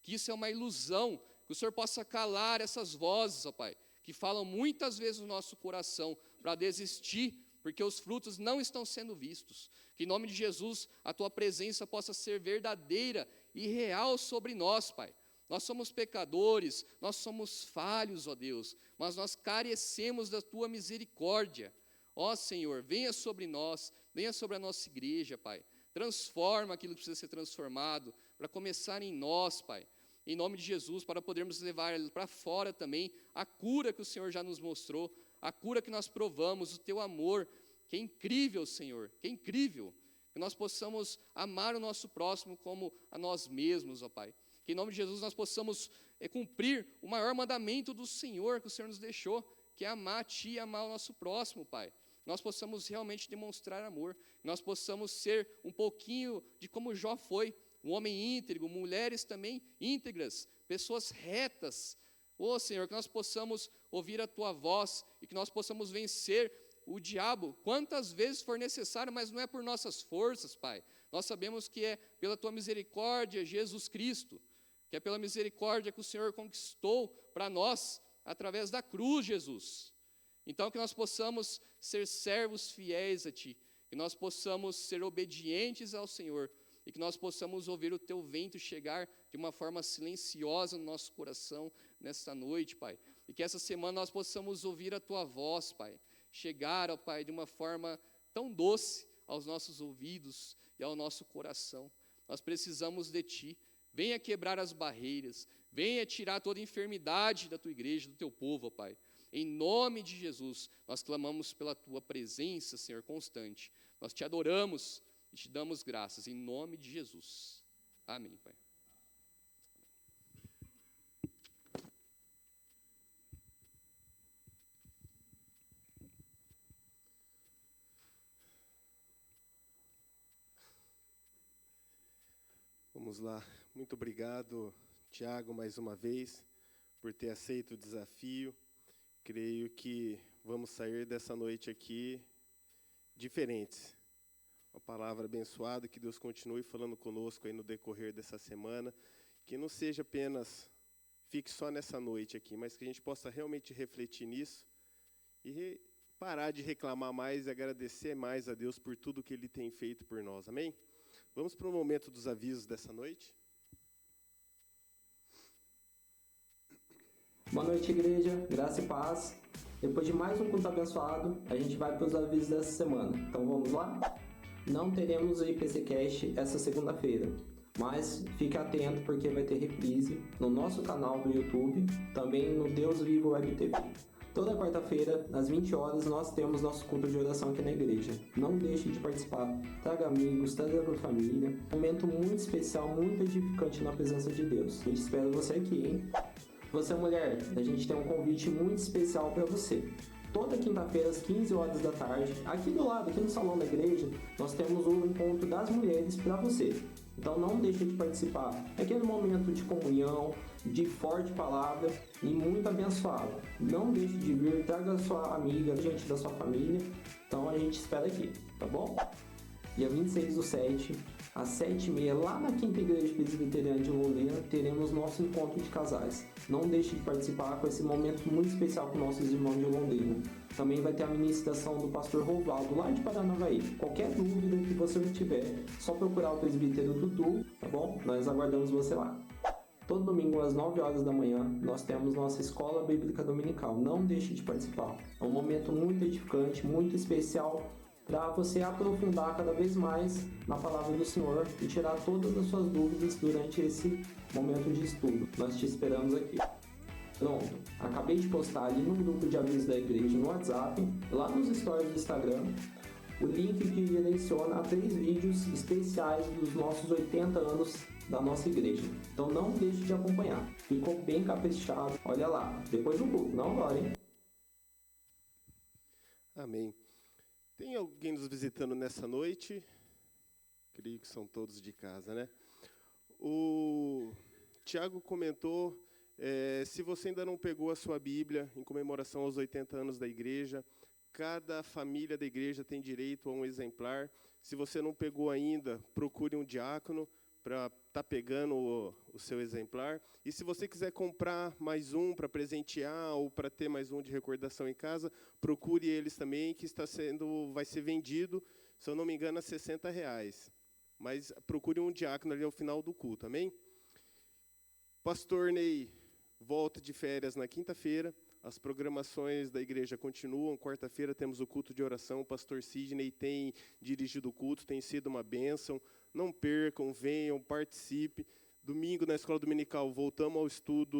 que isso é uma ilusão. Que o Senhor possa calar essas vozes, ó Pai, que falam muitas vezes no nosso coração para desistir porque os frutos não estão sendo vistos. Que em nome de Jesus a tua presença possa ser verdadeira e real sobre nós, Pai. Nós somos pecadores, nós somos falhos, ó Deus, mas nós carecemos da tua misericórdia. Ó Senhor, venha sobre nós, venha sobre a nossa igreja, Pai. Transforma aquilo que precisa ser transformado, para começar em nós, Pai. Em nome de Jesus, para podermos levar para fora também a cura que o Senhor já nos mostrou, a cura que nós provamos, o teu amor, que é incrível, Senhor, que é incrível. Que nós possamos amar o nosso próximo como a nós mesmos, ó Pai. Que em nome de Jesus nós possamos cumprir o maior mandamento do Senhor que o Senhor nos deixou, que é amar a Ti e amar o nosso próximo, Pai. Nós possamos realmente demonstrar amor, nós possamos ser um pouquinho de como Jó foi, um homem íntegro, mulheres também íntegras, pessoas retas. Ó Senhor, que nós possamos ouvir a Tua voz e que nós possamos vencer o diabo quantas vezes for necessário, mas não é por nossas forças, Pai. Nós sabemos que é pela Tua misericórdia, Jesus Cristo, que é pela misericórdia que o Senhor conquistou para nós, através da cruz, Jesus. Então, que nós possamos ser servos fiéis a Ti, que nós possamos ser obedientes ao Senhor, e que nós possamos ouvir o Teu vento chegar de uma forma silenciosa no nosso coração nesta noite, Pai. E que essa semana nós possamos ouvir a Tua voz, Pai, chegar, ó Pai, de uma forma tão doce aos nossos ouvidos e ao nosso coração. Nós precisamos de Ti. Venha quebrar as barreiras, venha tirar toda a enfermidade da Tua igreja, do Teu povo, ó Pai. Em nome de Jesus, nós clamamos pela Tua presença, Senhor, constante. Nós Te adoramos e Te damos graças, em nome de Jesus. Amém, Pai. Vamos lá. Muito obrigado, Tiago, mais uma vez, por ter aceito o desafio. Creio que vamos sair dessa noite aqui diferentes. Uma palavra abençoada, que Deus continue falando conosco aí no decorrer dessa semana, que não seja apenas, fique só nessa noite aqui, mas que a gente possa realmente refletir nisso e parar de reclamar mais e agradecer mais a Deus por tudo que Ele tem feito por nós. Amém? Vamos para o momento dos avisos dessa noite. Boa noite, igreja, graça e paz. Depois de mais um culto abençoado, a gente vai para os avisos dessa semana. Então vamos lá? Não teremos o IPCcast essa segunda-feira, mas fique atento porque vai ter reprise no nosso canal do YouTube, também no Deus Vivo Web TV. Toda quarta-feira, às 20 horas, nós temos nosso culto de oração aqui na igreja. Não deixe de participar. Traga amigos, traga a família. Um momento muito especial, muito edificante na presença de Deus. A gente espera você aqui, hein? Você, mulher, a gente tem um convite muito especial para você. Toda quinta-feira, às 15 horas da tarde, aqui do lado, aqui no salão da igreja, nós temos o encontro das mulheres para você. Então não deixe de participar. É aquele momento de comunhão, de forte palavra e muito abençoado. Não deixe de vir, traga a sua amiga, gente da sua família. Então a gente espera aqui, tá bom? Dia 26/7, às 7h30, lá na Quinta Igreja Presbiteriana de Londrina, teremos nosso encontro de casais. Não deixe de participar com esse momento muito especial com nossos irmãos de Londrina. Também vai ter a ministração do pastor Rovaldo, lá de Paranavaí. Qualquer dúvida que você tiver, só procurar o presbítero Dudu, tá bom? Nós aguardamos você lá. Todo domingo, às 9 horas da manhã, nós temos nossa Escola Bíblica Dominical. Não deixe de participar. É um momento muito edificante, muito especial, para você aprofundar cada vez mais na palavra do Senhor e tirar todas as suas dúvidas durante esse momento de estudo. Nós te esperamos aqui. Pronto, acabei de postar ali no grupo de avisos da igreja no WhatsApp, lá nos stories do Instagram, o link que direciona a 3 vídeos especiais dos nossos 80 anos da nossa igreja. Então não deixe de acompanhar. Ficou bem caprichado. Olha lá, depois do culto, não agora, hein? Amém. Tem alguém nos visitando nessa noite? Creio que são todos de casa, né? O Tiago comentou, se você ainda não pegou a sua Bíblia em comemoração aos 80 anos da igreja, cada família da igreja tem direito a um exemplar. Se você não pegou ainda, procure um diácono para estar pegando o seu exemplar. E se você quiser comprar mais um para presentear ou para ter mais um de recordação em casa, procure eles também, que vai ser vendido, se eu não me engano, a R$60. Mas procure um diácono ali ao final do culto, amém? Pastor Ney volta de férias na quinta-feira. As programações da igreja continuam. Quarta-feira temos o culto de oração. O pastor Sidney tem dirigido o culto, tem sido uma bênção. Não percam, venham, participem. Domingo, na escola dominical, voltamos ao estudo